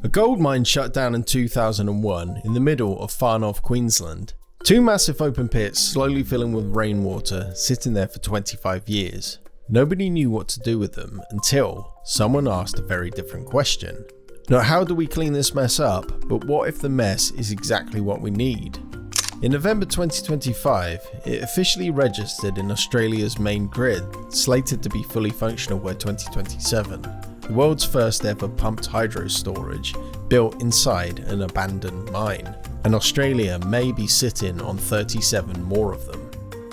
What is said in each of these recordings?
A gold mine shut down in 2001 in the middle of Far North Queensland. Two massive open pits slowly filling with rainwater, sitting there for 25 years. Nobody knew what to do with them until someone asked a very different question. Not how do we clean this mess up, but what if the mess is exactly what we need? In November 2025, it officially registered in Australia's main grid, slated to be fully functional by 2027. The world's first ever pumped hydro storage, built inside an abandoned mine, and Australia may be sitting on 37 more of them.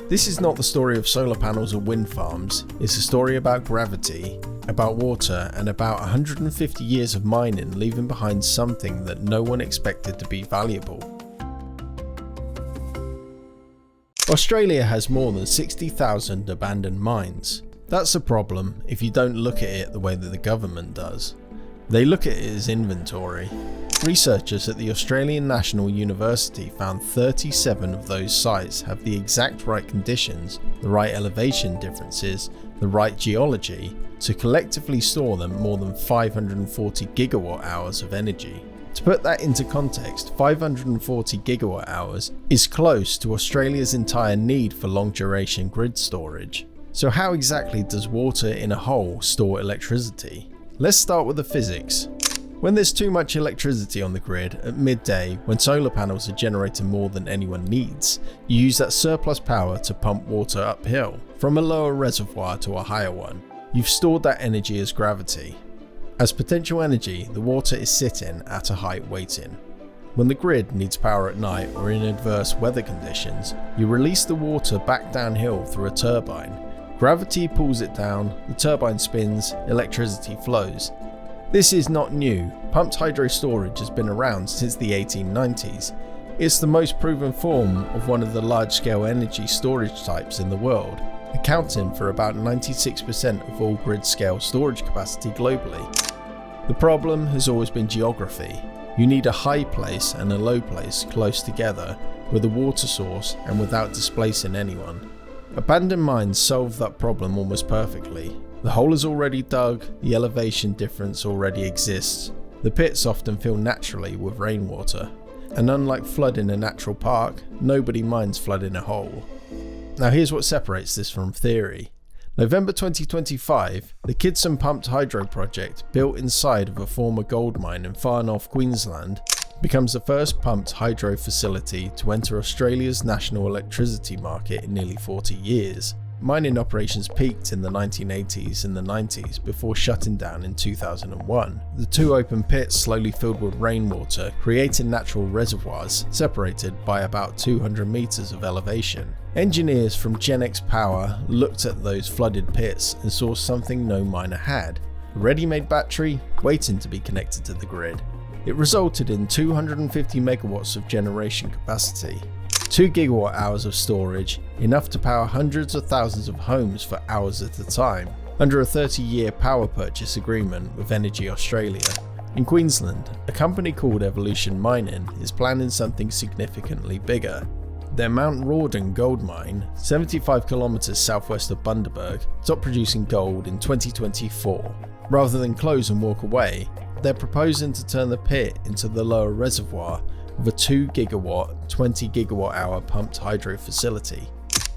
This is not the story of solar panels or wind farms, it's a story about gravity, about water, and about 150 years of mining leaving behind something that no one expected to be valuable. Australia has more than 60,000 abandoned mines. That's a problem if you don't look at it the way that the government does. They look at it as inventory. Researchers at the Australian National University found 37 of those sites have the exact right conditions, the right elevation differences, the right geology to collectively store them more than 540 gigawatt hours of energy. To put that into context, 540 gigawatt hours is close to Australia's entire need for long duration grid storage. So how exactly does water in a hole store electricity? Let's start with the physics. When there's too much electricity on the grid at midday, when solar panels are generating more than anyone needs, you use that surplus power to pump water uphill, from a lower reservoir to a higher one. You've stored that energy as gravity. As potential energy, the water is sitting at a height waiting. When the grid needs power at night or in adverse weather conditions, you release the water back downhill through a turbine. Gravity pulls it down, the turbine spins, electricity flows. This is not new. Pumped hydro storage has been around since the 1890s. It's the most proven form of one of the large-scale energy storage types in the world, accounting for about 96% of all grid-scale storage capacity globally. The problem has always been geography. You need a high place and a low place close together, with a water source and without displacing anyone. Abandoned mines solve that problem almost perfectly. The hole is already dug, the elevation difference already exists. The pits often fill naturally with rainwater. And unlike flood in a natural park, nobody minds flood in a hole. Now here's what separates this from theory. November 2025, the Kidson Pumped Hydro project, built inside of a former gold mine in Far North Queensland, becomes the first pumped hydro facility to enter Australia's national electricity market in nearly 40 years. Mining operations peaked in the 1980s and the 90s before shutting down in 2001. The two open pits slowly filled with rainwater, creating natural reservoirs separated by about 200 meters of elevation. Engineers from GenX Power looked at those flooded pits and saw something no miner had: a ready-made battery waiting to be connected to the grid. It resulted in 250 megawatts of generation capacity, 2 gigawatt hours of storage, enough to power hundreds of thousands of homes for hours at a time, under a 30-year power purchase agreement with Energy Australia. In Queensland, a company called Evolution Mining is planning something significantly bigger. Their Mount Rawdon gold mine, 75 kilometers southwest of Bundaberg, stopped producing gold in 2024. Rather than close and walk away, they're proposing to turn the pit into the lower reservoir of a 2 gigawatt, 20 gigawatt hour pumped hydro facility.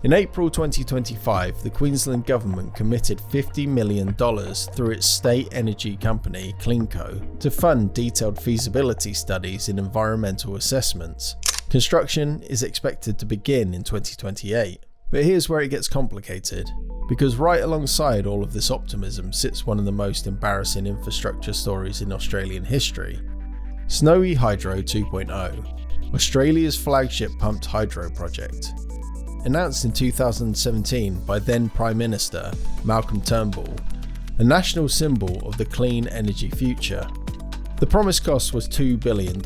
In April 2025, the Queensland government committed $50 million through its state energy company, CleanCo, to fund detailed feasibility studies and environmental assessments. Construction is expected to begin in 2028. But here's where it gets complicated, because right alongside all of this optimism sits one of the most embarrassing infrastructure stories in Australian history. Snowy Hydro 2.0, Australia's flagship pumped hydro project. Announced in 2017 by then Prime Minister Malcolm Turnbull, a national symbol of the clean energy future. The promised cost was $2 billion,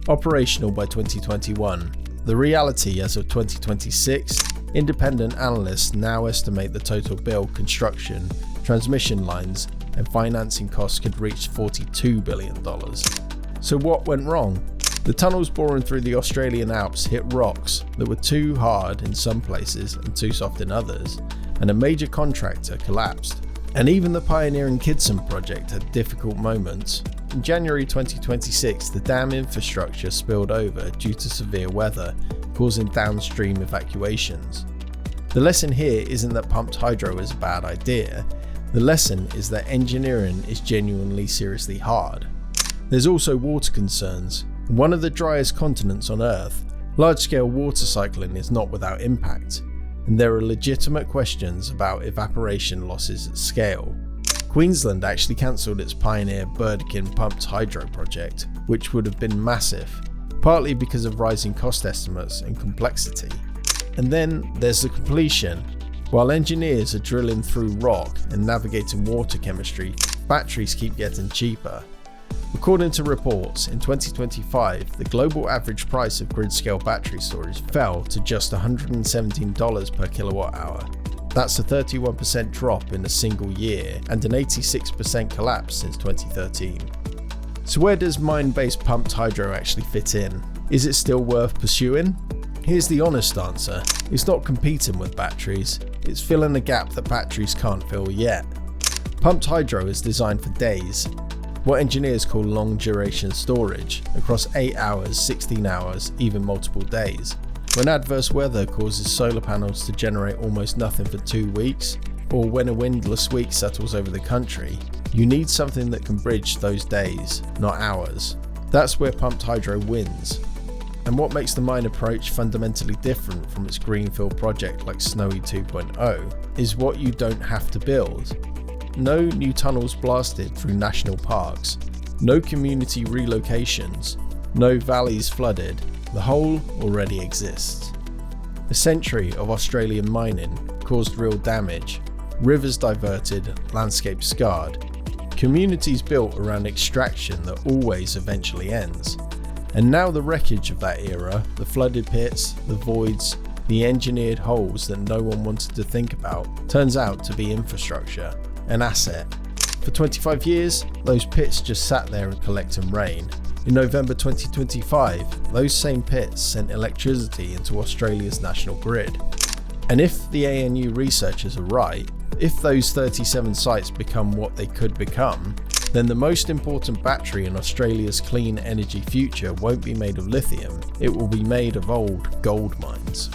operational by 2021. The reality as of 2026, independent analysts now estimate the total bill, construction, transmission lines and financing costs could reach $42 billion. So what went wrong? The tunnels boring through the Australian Alps hit rocks that were too hard in some places and too soft in others, and a major contractor collapsed. And even the pioneering Kidson project had difficult moments. In January 2026, the dam infrastructure spilled over due to severe weather, causing downstream evacuations. The lesson here isn't that pumped hydro is a bad idea. The lesson is that engineering is genuinely seriously hard. There's also water concerns. In one of the driest continents on Earth, large-scale water cycling is not without impact, and there are legitimate questions about evaporation losses at scale. Queensland actually cancelled its pioneer Burdekin pumped hydro project, which would have been massive, partly because of rising cost estimates and complexity. And then there's the completion. While engineers are drilling through rock and navigating water chemistry, batteries keep getting cheaper. According to reports, in 2025, the global average price of grid-scale battery storage fell to just $117 per kilowatt hour. That's a 31% drop in a single year and an 86% collapse since 2013. So where does mine-based pumped hydro actually fit in? Is it still worth pursuing? Here's the honest answer. It's not competing with batteries, it's filling a gap that batteries can't fill yet. Pumped hydro is designed for days, what engineers call long duration storage, across 8 hours, 16 hours, even multiple days. When adverse weather causes solar panels to generate almost nothing for 2 weeks, or when a windless week settles over the country, you need something that can bridge those days, not hours. That's where pumped hydro wins. And what makes the mine approach fundamentally different from its greenfield project like Snowy 2.0 is what you don't have to build. No new tunnels blasted through national parks, no community relocations, no valleys flooded. The whole already exists. A century of Australian mining caused real damage, rivers diverted, landscapes scarred, communities built around extraction that always eventually ends. And now the wreckage of that era, the flooded pits, the voids, the engineered holes that no one wanted to think about, turns out to be infrastructure, an asset. For 25 years, those pits just sat there and collecting rain. In November 2025, those same pits sent electricity into Australia's national grid. And if the ANU researchers are right, if those 37 sites become what they could become, then the most important battery in Australia's clean energy future won't be made of lithium, it will be made of old gold mines.